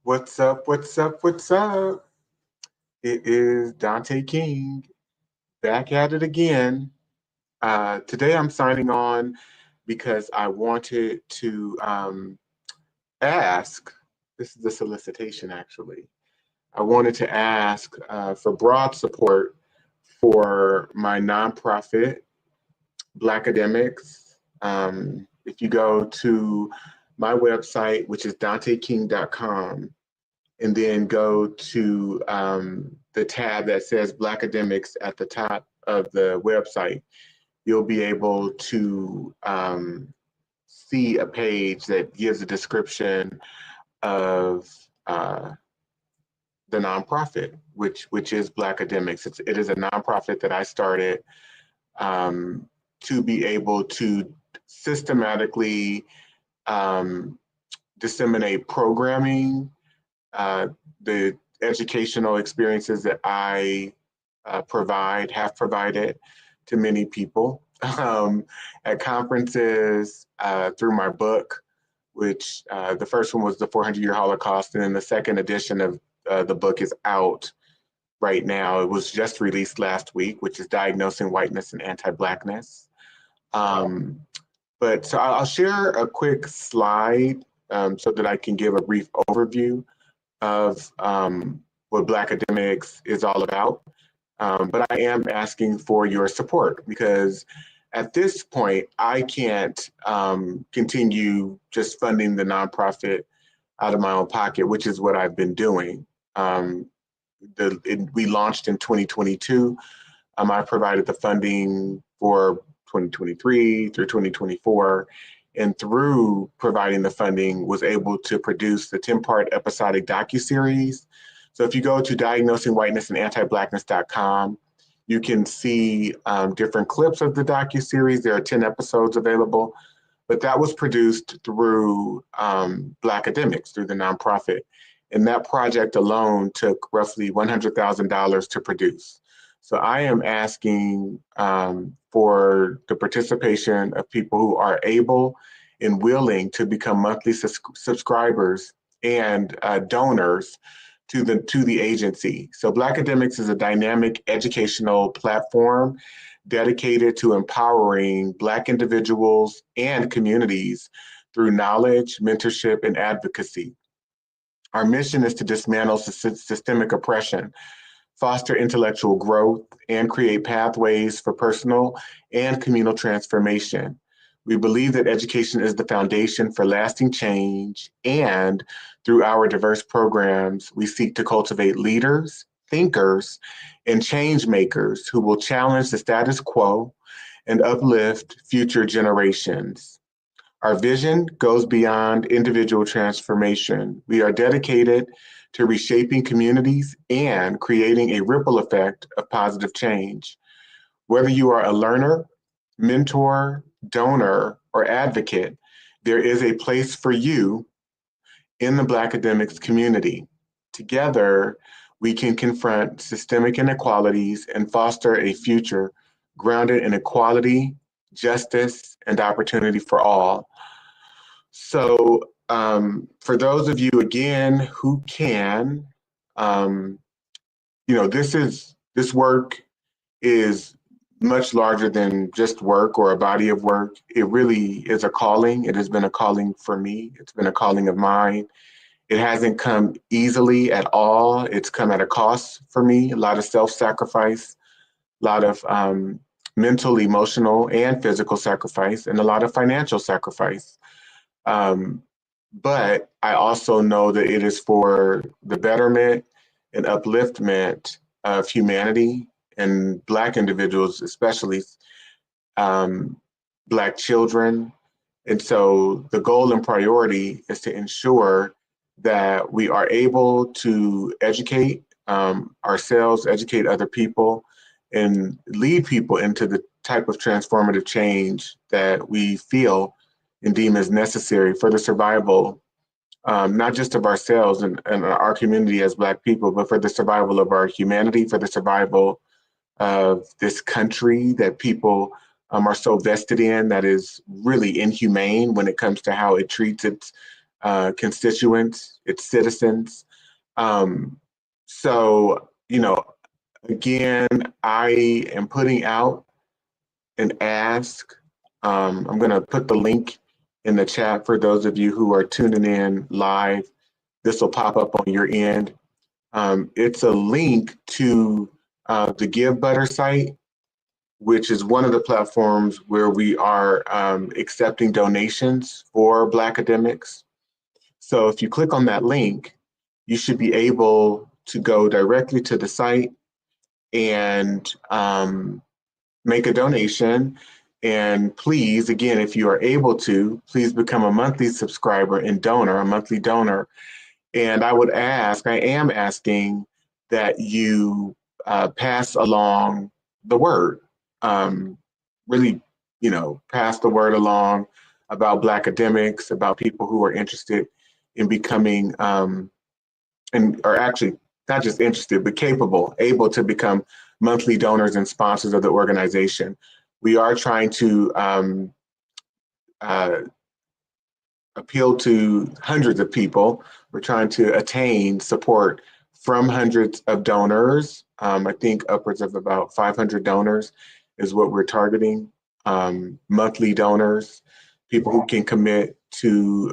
What's up? What's up? What's up? It is Dante King back at it again. Today I'm signing on because I wanted to ask. This is a solicitation, actually. I wanted to ask for broad support for my nonprofit, Blackademics. If you go to my website, which is danteking.com, and then go to the tab that says Blackademics at the top of the website, you'll be able to see a page that gives a description of the nonprofit, which is Blackademics. It is a nonprofit that I started to be able to systematically disseminate programming, the educational experiences that I have provided to many people at conferences, through my book, which the first one was the 400-Year Holocaust, and then the second edition of the book is out right now. It was just released last week, which is Diagnosing Whiteness and Anti-Blackness. But so I'll share a quick slide so that I can give a brief overview of what Blackademics is all about. But I am asking for your support because at this point, I can't continue just funding the nonprofit out of my own pocket, which is what I've been doing. We launched in 2022. I provided the funding for 2023 through 2024. And through providing the funding, was able to produce the 10-part episodic docuseries. So if you go to diagnosingwhitenessandantiblackness.com, you can see different clips of the docuseries. There are 10 episodes available, but that was produced through Blackademics, through the nonprofit. And that project alone took roughly $100,000 to produce. So I am asking for the participation of people who are able and willing to become monthly subscribers and donors to the agency. So Blackademics is a dynamic educational platform dedicated to empowering Black individuals and communities through knowledge, mentorship, and advocacy. Our mission is to dismantle systemic oppression, foster intellectual growth, and create pathways for personal and communal transformation. We believe that education is the foundation for lasting change, and through our diverse programs, we seek to cultivate leaders, thinkers, and change makers who will challenge the status quo and uplift future generations. Our vision goes beyond individual transformation. We are dedicated to reshaping communities and creating a ripple effect of positive change. Whether you are a learner, mentor, donor, or advocate, there is a place for you in the Blackademics community. Together, we can confront systemic inequalities and foster a future grounded in equality, justice, and opportunity for all. So for those of you, again, who can, this work is much larger than just work or a body of work. It really is a calling. It has been a calling for me. It's been a calling of mine. It hasn't come easily at all. It's come at a cost for me, a lot of self-sacrifice, a lot of mental, emotional, and physical sacrifice, and a lot of financial sacrifice. But I also know that it is for the betterment and upliftment of humanity and Black individuals, especially Black children. And so the goal and priority is to ensure that we are able to educate ourselves, educate other people, and lead people into the type of transformative change that we feel and deem as necessary for the survival, not just of ourselves and our community as Black people, but for the survival of our humanity, for the survival of this country that people are so vested in, that is really inhumane when it comes to how it treats its constituents, its citizens. So, again, I am putting out an ask. I'm going to put the link in the chat for those of you who are tuning in live. This will pop up on your end. It's a link to the Give Butter site, which is one of the platforms where we are accepting donations for Blackademics. So if you click on that link, you should be able to go directly to the site and make a donation. And please, again, if you are able to, please become a monthly subscriber and donor, a monthly donor. And I am asking that you pass along the word. Really, pass the word along about Blackademics, about people who are interested in becoming, and are actually not just interested, but able to become monthly donors and sponsors of the organization. We are trying to appeal to hundreds of people. We're trying to attain support from hundreds of donors. I think upwards of about 500 donors is what we're targeting. Monthly donors, people who can commit to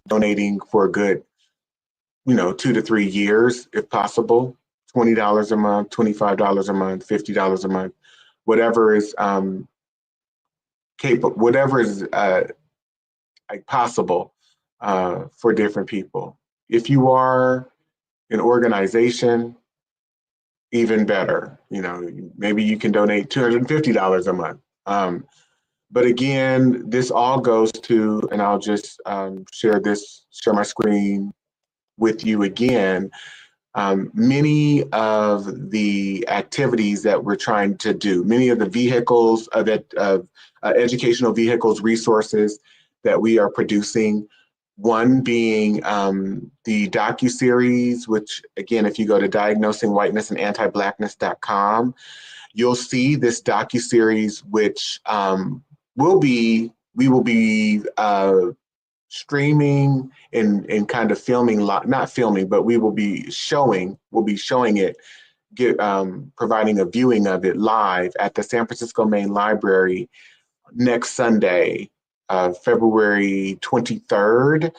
donating for a good, 2 to 3 years, if possible. $20 a month, $25 a month, $50 a month, whatever is capable, whatever is possible for different people. If you are an organization, even better. Maybe you can donate $250 a month. But again, this all goes to, and I'll just share my screen with you again. Many of the activities that we're trying to do, many of the vehicles educational vehicles, resources that we are producing, one being the docuseries, which again, if you go to Diagnosing Whiteness and Anti-Blackness.com, you'll see this docuseries, which we will be streaming and kind of filming, not filming, but we'll be showing it, providing a viewing of it live at the San Francisco Main Library next Sunday, February 23rd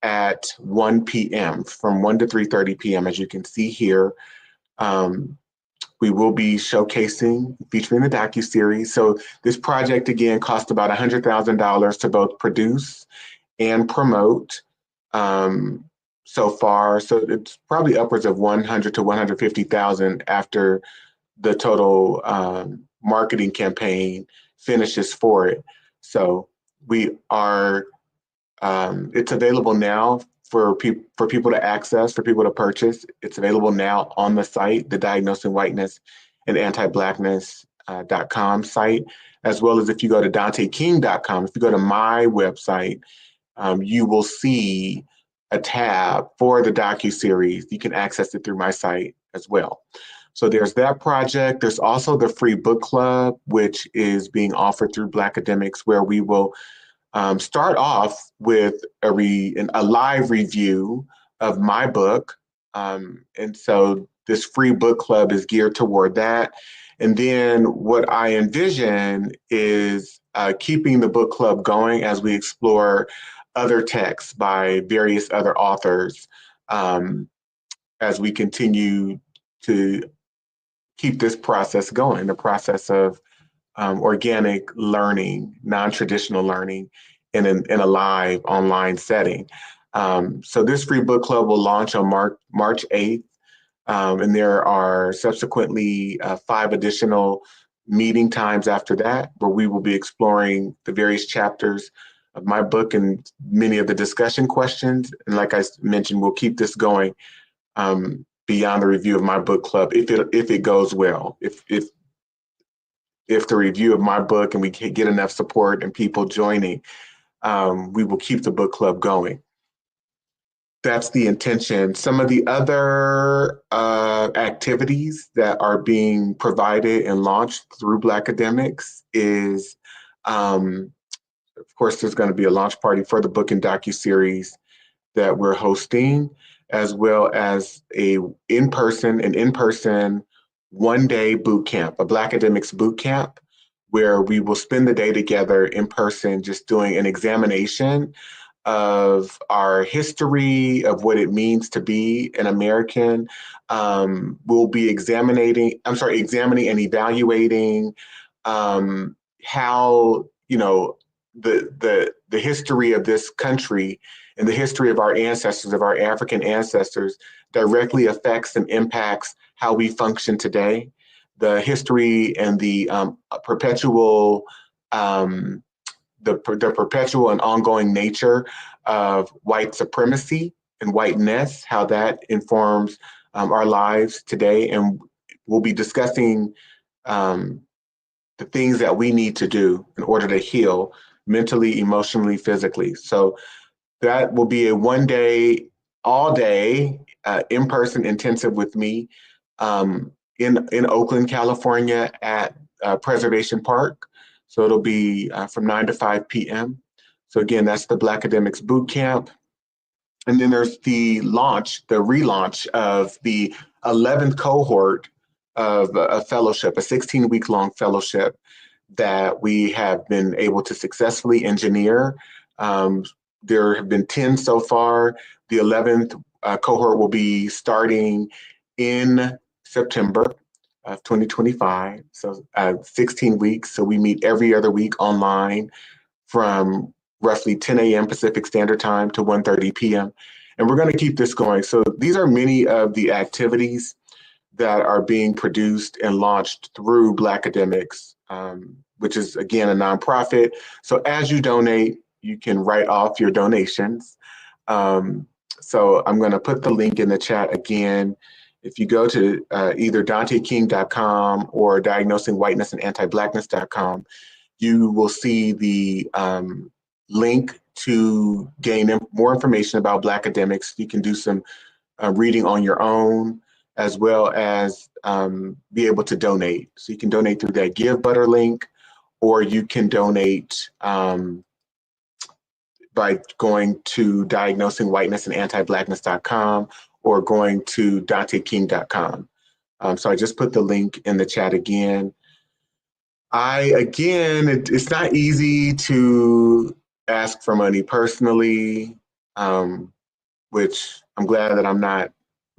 at 1 p.m. from 1 to 3:30 p.m. As you can see here, we will be featuring the docuseries. So this project, again, cost about $100,000 to both produce and promote so far. So it's probably upwards of 100 to 150,000 after the total marketing campaign finishes for it. So we are, it's available now for people to access, for people to purchase. It's available now on the site, the Diagnosing Whiteness and Anti-Blackness.com site, as well as if you go to DanteKing.com, if you go to my website, you will see a tab for the docuseries. You can access it through my site as well. So there's that project. There's also the free book club, which is being offered through Blackademics, where we will start off with a live review of my book. And so this free book club is geared toward that. And then what I envision is keeping the book club going as we explore other texts by various other authors, as we continue to keep this process going, the process of organic learning, non-traditional learning in a live online setting. So this free book club will launch on March 8th. And there are subsequently 5 additional meeting times after that, where we will be exploring the various chapters of my book and many of the discussion questions. And like I mentioned, we'll keep this going beyond the review of my book club if it goes well. If the review of my book and we can get enough support and people joining, we will keep the book club going. That's the intention. Some of the other activities that are being provided and launched through Blackademics is, of course, there's going to be a launch party for the book and docuseries. that we're hosting, as well as an in-person 1-day boot camp, a Blackademics Bootcamp, where we will spend the day together in person, just doing an examination of our history, of what it means to be an American. We'll be examining and evaluating how, the history of this country and the history of our ancestors, of our African ancestors, directly affects and impacts how we function today. The history and the perpetual the perpetual and ongoing nature of white supremacy and whiteness, how that informs our lives today. And we'll be discussing the things that we need to do in order to heal mentally, emotionally, physically. So that will be a 1-day, all day, in-person intensive with me in Oakland, California at Preservation Park. So it'll be from 9 to 5 p.m. So again, that's the Blackademics Bootcamp. And then there's the relaunch of the 11th cohort of a fellowship, a 16-week long fellowship that we have been able to successfully engineer. There have been 10 so far. The 11th cohort will be starting in September of 2025. So 16 weeks. So we meet every other week online from roughly 10 a.m. Pacific Standard Time to 1:30 p.m. And we're going to keep this going. So these are many of the activities that are being produced and launched through Blackademics, which is, again, a nonprofit. So as you donate, you can write off your donations. So I'm going to put the link in the chat again. If you go to either DanteKing.com or Diagnosing Whiteness and Anti-Blackness.com, you will see the link to gain more information about Blackademics. You can do some reading on your own, as well as be able to donate. So you can donate through that Give Butter link, or you can donate by going to Diagnosing Whiteness and Anti-Blackness.com or going to DanteKing.com. So I just put the link in the chat again. It's not easy to ask for money personally, which I'm glad that I'm not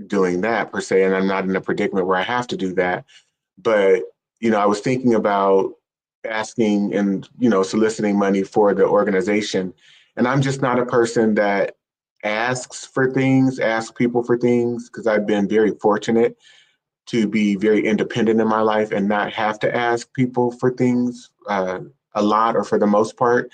doing that per se, and I'm not in a predicament where I have to do that. But, I was thinking about asking and, soliciting money for the organization. And I'm just not a person that asks people for things, because I've been very fortunate to be very independent in my life and not have to ask people for things a lot, or for the most part.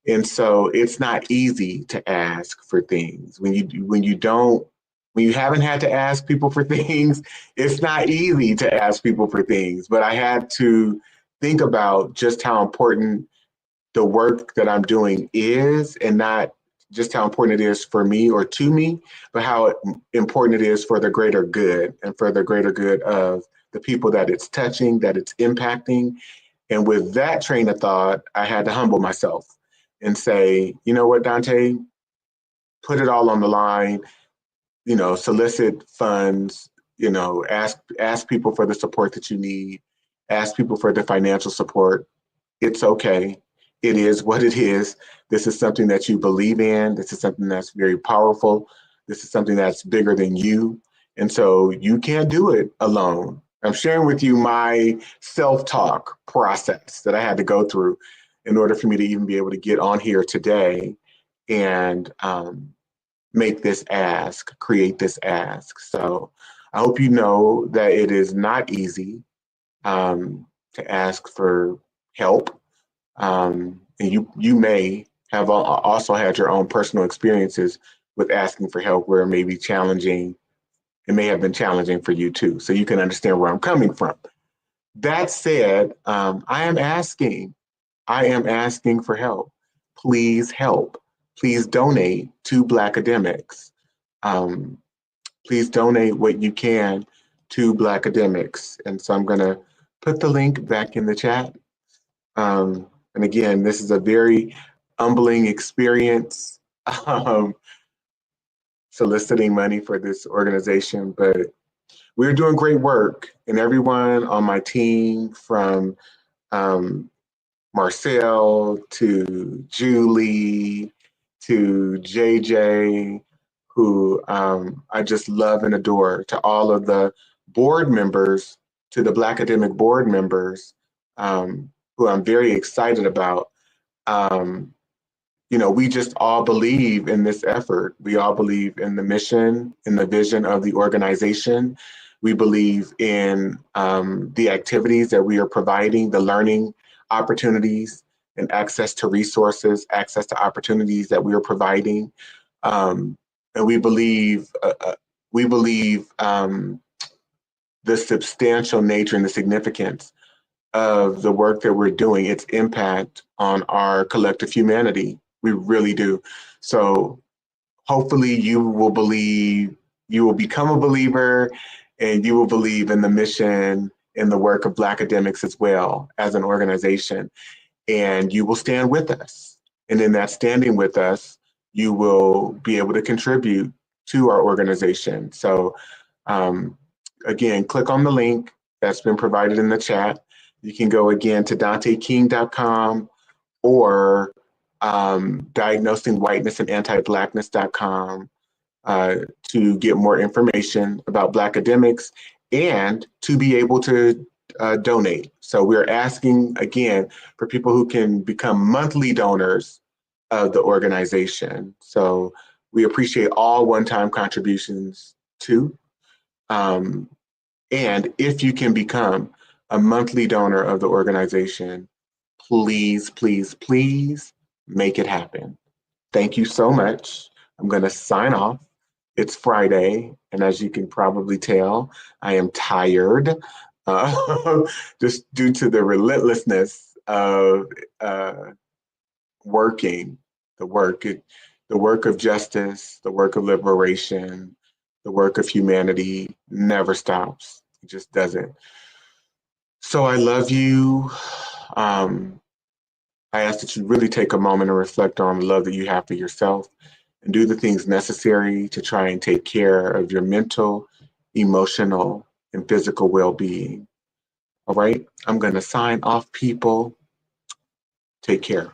And so it's not easy to ask for things. When you haven't had to ask people for things, it's not easy to ask people for things. But I had to think about just how important the work that I'm doing is, and not just how important it is for me or to me, but how important it is for the greater good, and for the greater good of the people that it's touching, that it's impacting. And with that train of thought, I had to humble myself and say, you know what, Dante, put it all on the line, solicit funds, ask people for the support that you need, ask people for the financial support. It's okay. It is what it is. This is something that you believe in. This is something that's very powerful. This is something that's bigger than you. And so you can't do it alone. I'm sharing with you my self-talk process that I had to go through in order for me to even be able to get on here today and make this ask, create this ask. So I hope you know that it is not easy to ask for help. And you may have also had your own personal experiences with asking for help where it may be challenging. It may have been challenging for you too. So you can understand where I'm coming from. That said, I am asking for help. Please help. Please donate to Blackademics. Please donate what you can to Blackademics. And so I'm going to put the link back in the chat. And again, this is a very humbling experience. soliciting money for this organization, but we're doing great work. And everyone on my team, from Marcel to Julie to JJ, who I just love and adore, to all of the board members, to the Blackademic board members, who I'm very excited about. You know, we just all believe in this effort. We all believe in the mission, in the vision of the organization. We believe in the activities that we are providing, the learning opportunities and access to resources, access to opportunities that we are providing. And we believe the substantial nature and the significance of the work that we're doing, its impact on our collective humanity. We really do. So hopefully you will become a believer, and you will believe in the mission and the work of Blackademics as well as an organization. And you will stand with us. And in that standing with us, you will be able to contribute to our organization. So again, click on the link that's been provided in the chat. You can go again to danteking.com or Diagnosing Whiteness and Anti-Blackness.com to get more information about Blackademics and to be able to donate. So we're asking again for people who can become monthly donors of the organization. So we appreciate all one-time contributions too. And if you can become a monthly donor of the organization, please, please, please make it happen. Thank you so much. I'm going to sign off. It's Friday, and as you can probably tell, I am tired, just due to the relentlessness of working, the work of justice, the work of liberation, the work of humanity never stops. It just doesn't. So I love you. I ask that you really take a moment and reflect on the love that you have for yourself and do the things necessary to try and take care of your mental, emotional, and physical well-being. All right, I'm going to sign off, people. Take care.